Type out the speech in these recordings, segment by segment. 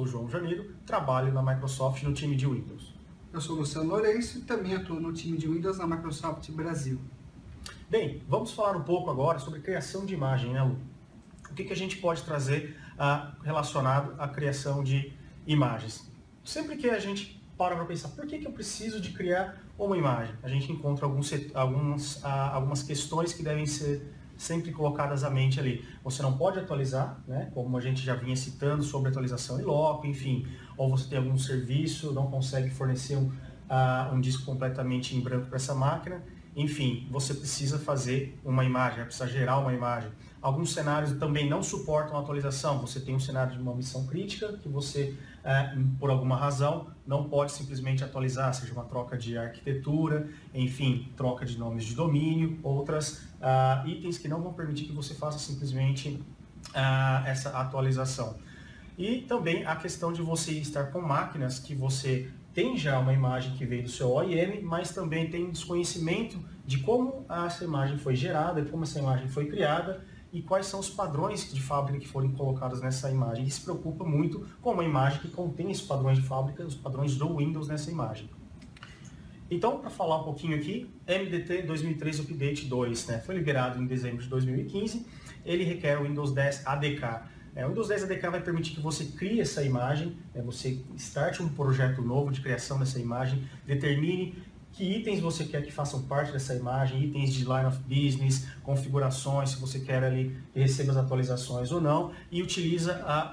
sou o João Janeiro, trabalho na Microsoft no time de Windows. Eu sou o Luciano Lourenço e também atuo no time de Windows na Microsoft Brasil. Bem, vamos falar um pouco agora sobre criação de imagem, né, Lu? O que a gente pode trazer relacionado à criação de imagens? Sempre que a gente para pensar, por que eu preciso de criar uma imagem? A gente encontra algumas questões que devem ser sempre colocadas à mente ali. Você não pode atualizar, né? Como a gente já vinha citando sobre atualização em loco, enfim, ou você tem algum serviço, não consegue fornecer um disco completamente em branco para essa máquina, enfim, você precisa fazer uma imagem, precisa gerar uma imagem. Alguns cenários também não suportam atualização. Você tem um cenário de uma missão crítica que você, por alguma razão, não pode simplesmente atualizar, seja uma troca de arquitetura, enfim, troca de nomes de domínio, outras itens que não vão permitir que você faça simplesmente essa atualização. E também a questão de você estar com máquinas que você tem já uma imagem que veio do seu OEM, mas também tem desconhecimento de como essa imagem foi gerada, como essa imagem foi criada e quais são os padrões de fábrica que foram colocados nessa imagem. E se preocupa muito com uma imagem que contém esses padrões de fábrica, os padrões do Windows nessa imagem. Então, para falar um pouquinho aqui, MDT 2003 Update 2, né, foi liberado em dezembro de 2015, ele requer o Windows 10 ADK. O Windows 10 ADK vai permitir que você crie essa imagem, você starte um projeto novo de criação dessa imagem, determine que itens você quer que façam parte dessa imagem, itens de line of business, configurações, se você quer ali que receba as atualizações ou não, e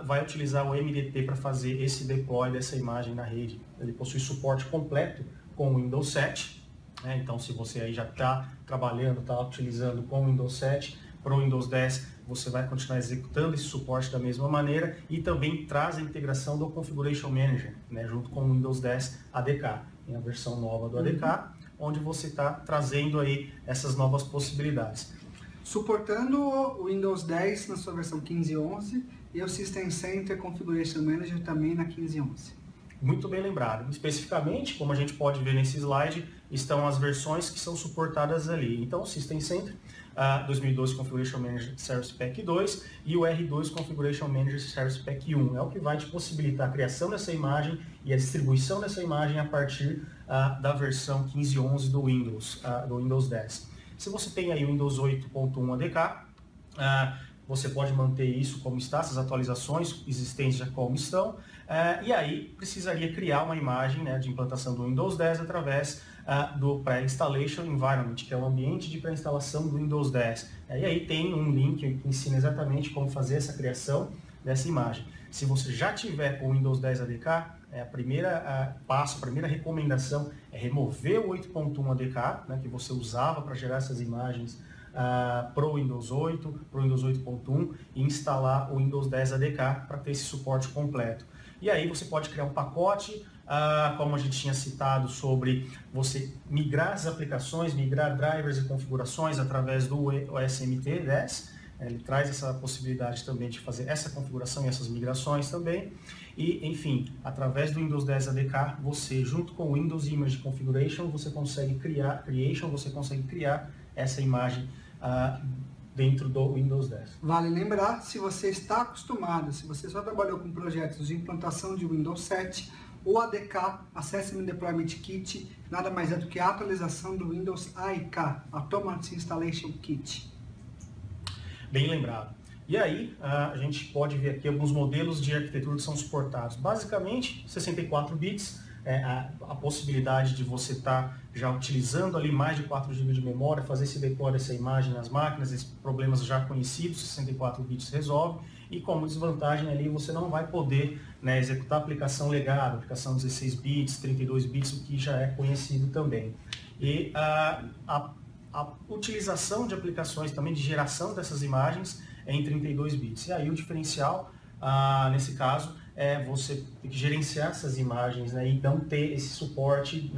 vai utilizar o MDT para fazer esse deploy dessa imagem na rede. Ele possui suporte completo com o Windows 7, né? Então se você aí já está trabalhando, está utilizando com o Windows 7, para o Windows 10 você vai continuar executando esse suporte da mesma maneira e também traz a integração do Configuration Manager, né, junto com o Windows 10 ADK, em a versão nova do ADK, onde você está trazendo aí essas novas possibilidades. Suportando o Windows 10 na sua versão 15.11 e o System Center Configuration Manager também na 15.11. Muito bem lembrado. Especificamente, como a gente pode ver nesse slide, estão as versões que são suportadas ali. Então, o System Center 2012 Configuration Manager Service Pack 2 e o R2 Configuration Manager Service Pack 1. É o que vai te possibilitar a criação dessa imagem e a distribuição dessa imagem a partir da versão 15.11 do Windows 10. Se você tem aí o Windows 8.1 ADK, você pode manter isso como está, essas atualizações existentes já como estão, e aí precisaria criar uma imagem, né, de implantação do Windows 10 através do Pre-Installation Environment, que é o ambiente de pré-instalação do Windows 10. E aí tem um link que ensina exatamente como fazer essa criação dessa imagem. Se você já tiver o Windows 10 ADK, a primeira recomendação é remover o 8.1 ADK, né, que você usava para gerar essas imagens para o Windows 8, para o Windows 8.1 e instalar o Windows 10 ADK para ter esse suporte completo. E aí você pode criar um pacote, como a gente tinha citado, sobre você migrar as aplicações, migrar drivers e configurações através do OSMT 10. Ele traz essa possibilidade também de fazer essa configuração e essas migrações também. E, enfim, através do Windows 10 ADK, você, junto com o Windows Image Configuration, você consegue criar essa imagem dentro do Windows 10. Vale lembrar, se você está acostumado, se você só trabalhou com projetos de implantação de Windows 7, o ADK, Assessment Deployment Kit, nada mais é do que a atualização do Windows AIK, Automatic Installation Kit. Bem lembrado. E aí, a gente pode ver aqui alguns modelos de arquitetura que são suportados. Basicamente, 64 bits, a possibilidade de você estar já utilizando ali mais de 4 GB de memória, fazer esse deploy dessa imagem nas máquinas, esses problemas já conhecidos, 64 bits resolve. E como desvantagem ali, você não vai poder, né, executar a aplicação legada, aplicação 16 bits, 32 bits, o que já é conhecido também. E a utilização de aplicações também de geração dessas imagens é em 32 bits. E aí o diferencial, nesse caso, é você ter que gerenciar essas imagens, né, e não ter esse suporte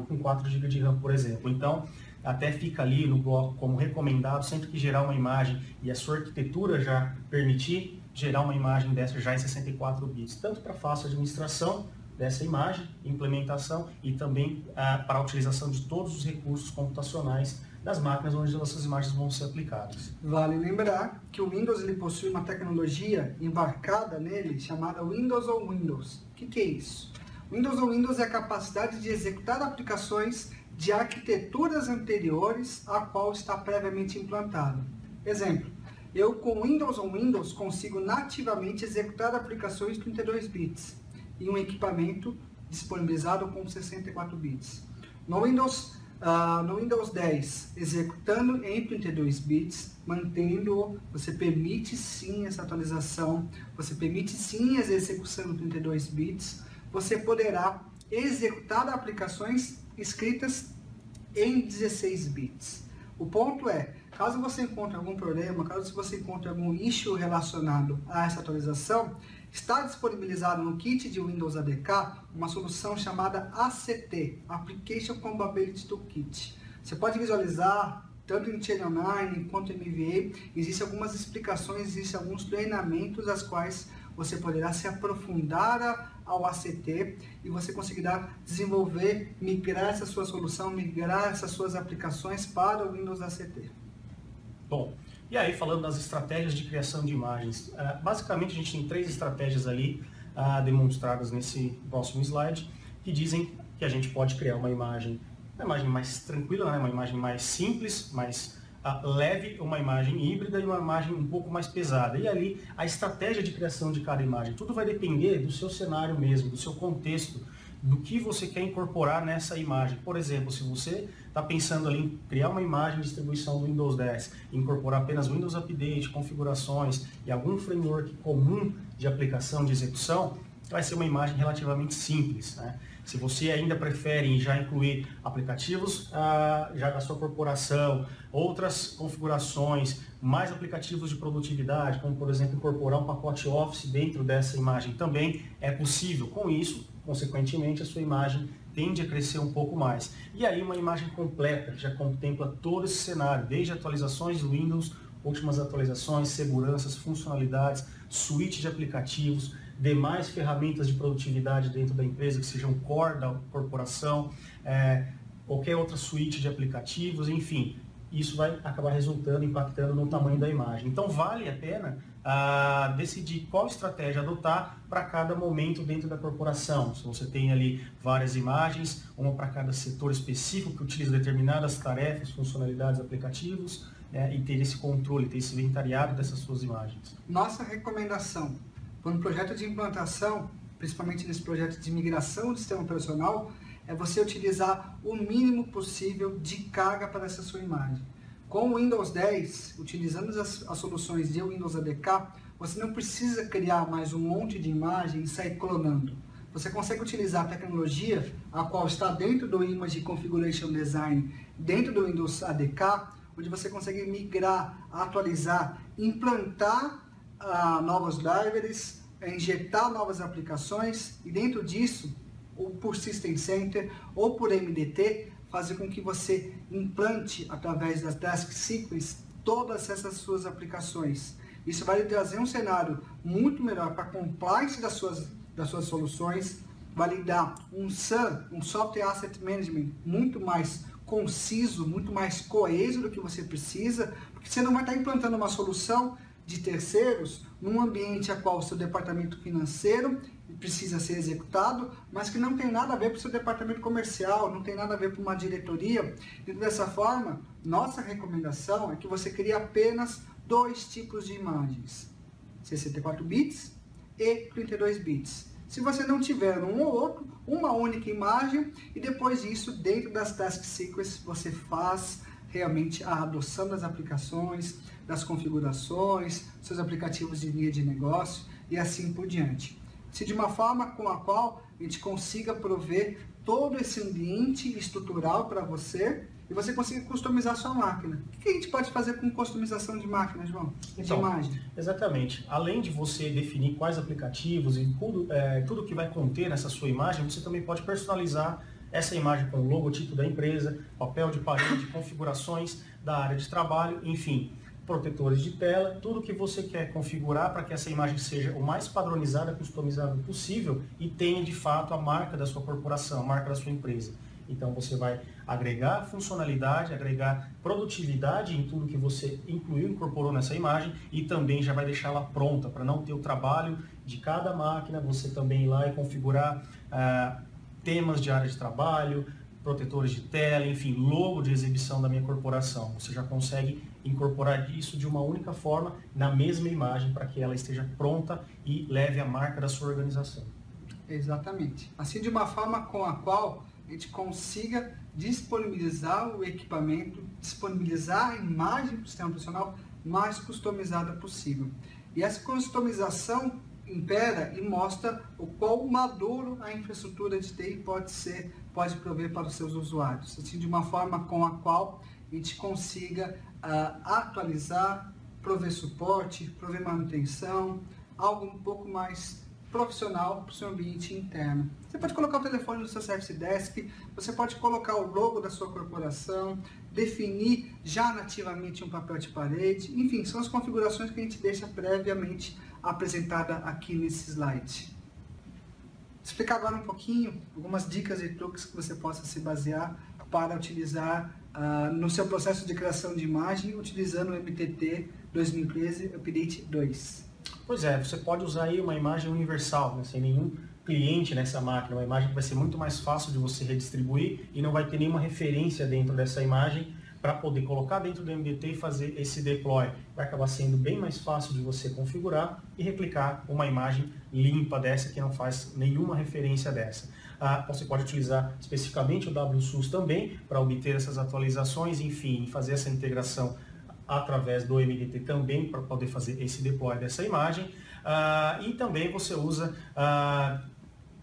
com 4 GB de RAM, por exemplo. Então, até fica ali no bloco como recomendado, sempre que gerar uma imagem e a sua arquitetura já permitir gerar uma imagem dessa já em 64 bits, tanto para fácil administração dessa imagem, implementação e também para a utilização de todos os recursos computacionais das máquinas onde essas imagens vão ser aplicadas. Vale lembrar que o Windows ele possui uma tecnologia embarcada nele chamada Windows on Windows. O que é isso? Windows on Windows é a capacidade de executar aplicações de arquiteturas anteriores a qual está previamente implantado. Exemplo, eu com Windows on Windows consigo nativamente executar aplicações 32 bits em um equipamento disponibilizado com 64 bits. No Windows 10, executando em 32 bits, mantendo, você permite sim essa atualização, você permite sim a execução em 32 bits, você poderá executar aplicações escritas em 16 bits. O ponto é, caso você encontre algum problema, caso você encontre algum issue relacionado a essa atualização, está disponibilizado no kit de Windows ADK uma solução chamada ACT, Application Compatibility Toolkit. Você pode visualizar, tanto em Chain Online quanto em MVA, existem algumas explicações, existem alguns treinamentos as quais você poderá se aprofundar ao ACT e você conseguirá desenvolver, migrar essa sua solução, migrar essas suas aplicações para o Windows ACT. Bom, e aí falando das estratégias de criação de imagens, basicamente a gente tem 3 estratégias ali demonstradas nesse próximo slide, que dizem que a gente pode criar uma imagem mais tranquila, né? Uma imagem mais simples, mais leve, uma imagem híbrida e uma imagem um pouco mais pesada. E ali a estratégia de criação de cada imagem, tudo vai depender do seu cenário mesmo, do seu contexto, do que você quer incorporar nessa imagem. Por exemplo, se você está pensando ali em criar uma imagem de distribuição do Windows 10, incorporar apenas Windows Update, configurações e algum framework comum de aplicação de execução, vai ser uma imagem relativamente simples, né? Se você ainda prefere já incluir aplicativos já da sua corporação, outras configurações, mais aplicativos de produtividade, como por exemplo incorporar um pacote Office dentro dessa imagem, também é possível. Com isso, consequentemente, a sua imagem tende a crescer um pouco mais. E aí uma imagem completa, que já contempla todo esse cenário, desde atualizações do Windows, últimas atualizações, seguranças, funcionalidades, suíte de aplicativos, demais ferramentas de produtividade dentro da empresa, que sejam core da corporação, qualquer outra suíte de aplicativos, enfim, isso vai acabar resultando, impactando no tamanho da imagem. Então vale a pena decidir qual estratégia adotar para cada momento dentro da corporação. Se você tem ali várias imagens, uma para cada setor específico que utiliza determinadas tarefas, funcionalidades, aplicativos, e ter esse controle, ter esse inventariado dessas suas imagens. Nossa recomendação para um projeto de implantação, principalmente nesse projeto de migração do sistema operacional, é você utilizar o mínimo possível de carga para essa sua imagem. Com o Windows 10, utilizando as soluções de Windows ADK, você não precisa criar mais um monte de imagem e sair clonando. Você consegue utilizar a tecnologia a qual está dentro do Image Configuration Design, dentro do Windows ADK, onde você consegue migrar, atualizar, implantar novas libraries, injetar novas aplicações e dentro disso, ou por System Center ou por MDT, fazer com que você implante através das Task Sequence todas essas suas aplicações. Isso vai lhe trazer um cenário muito melhor para a compliance das suas soluções, vai lhe dar um SAM, um Software Asset Management, muito mais conciso, muito mais coeso do que você precisa, porque você não vai estar implantando uma solução de terceiros num ambiente a qual o seu departamento financeiro precisa ser executado, mas que não tem nada a ver para o seu departamento comercial, não tem nada a ver para uma diretoria. E dessa forma, nossa recomendação é que você crie apenas 2 tipos de imagens, 64 bits e 32 bits. Se você não tiver um ou outro, uma única imagem e depois disso, dentro das Task Sequence, você faz realmente a adoção das aplicações, das configurações, seus aplicativos de linha de negócio e assim por diante. Se de uma forma com a qual a gente consiga prover todo esse ambiente estrutural para você e você consiga customizar sua máquina. O que a gente pode fazer com customização de máquina, João? De imagem? Exatamente. Além de você definir quais aplicativos e tudo que vai conter nessa sua imagem, você também pode personalizar essa imagem com o logotipo da empresa, papel de parede, configurações da área de trabalho, enfim, protetores de tela, tudo que você quer configurar para que essa imagem seja o mais padronizada, customizável possível e tenha de fato a marca da sua corporação, a marca da sua empresa. Então você vai agregar funcionalidade, agregar produtividade em tudo que você incluiu, incorporou nessa imagem e também já vai deixá-la pronta para não ter o trabalho de cada máquina, você também ir lá e configurar temas de área de trabalho, protetores de tela, enfim, logo de exibição da minha corporação. Você já consegue incorporar isso de uma única forma na mesma imagem para que ela esteja pronta e leve a marca da sua organização. Exatamente. Assim, de uma forma com a qual a gente consiga disponibilizar o equipamento, disponibilizar a imagem do sistema operacional mais customizada possível. E essa customização impera e mostra o quão maduro a infraestrutura de TI pode prover para os seus usuários. Assim, de uma forma com a qual a gente consiga atualizar, prover suporte, prover manutenção, algo um pouco mais profissional para o seu ambiente interno. Você pode colocar o telefone no seu Service Desk, você pode colocar o logo da sua corporação, definir já nativamente um papel de parede, enfim, são as configurações que a gente deixa previamente apresentada aqui nesse slide. Vou explicar agora um pouquinho algumas dicas e truques que você possa se basear para utilizar no seu processo de criação de imagem utilizando o MTT 2013 Update 2. Pois é, você pode usar aí uma imagem universal, né, sem nenhum cliente nessa máquina, uma imagem que vai ser muito mais fácil de você redistribuir e não vai ter nenhuma referência dentro dessa imagem para poder colocar dentro do MDT e fazer esse deploy. Vai acabar sendo bem mais fácil de você configurar e replicar uma imagem limpa dessa que não faz nenhuma referência dessa. Você pode utilizar especificamente o WSUS também para obter essas atualizações, enfim, fazer essa integração através do MDT também para poder fazer esse deploy dessa imagem. E também você usa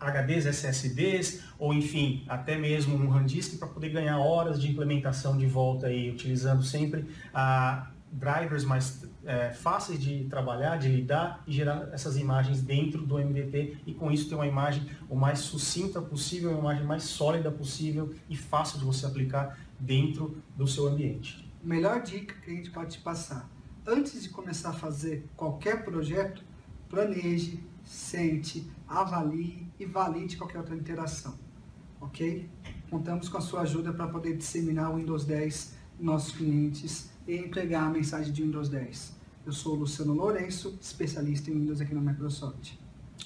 HDs, SSDs, ou enfim, até mesmo um SanDisk para poder ganhar horas de implementação de volta aí, utilizando sempre drivers mais fáceis de trabalhar, de lidar e gerar essas imagens dentro do MDT e com isso ter uma imagem o mais sucinta possível, uma imagem mais sólida possível e fácil de você aplicar dentro do seu ambiente. Melhor dica que a gente pode te passar: antes de começar a fazer qualquer projeto, planeje, sente, avalie e valide qualquer outra interação, ok? Contamos com a sua ajuda para poder disseminar o Windows 10 em nossos clientes e entregar a mensagem de Windows 10. Eu sou o Luciano Lourenço, especialista em Windows aqui na Microsoft.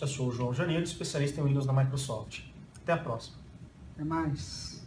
Eu sou o João Janeiro, especialista em Windows na Microsoft. Até a próxima. Até mais.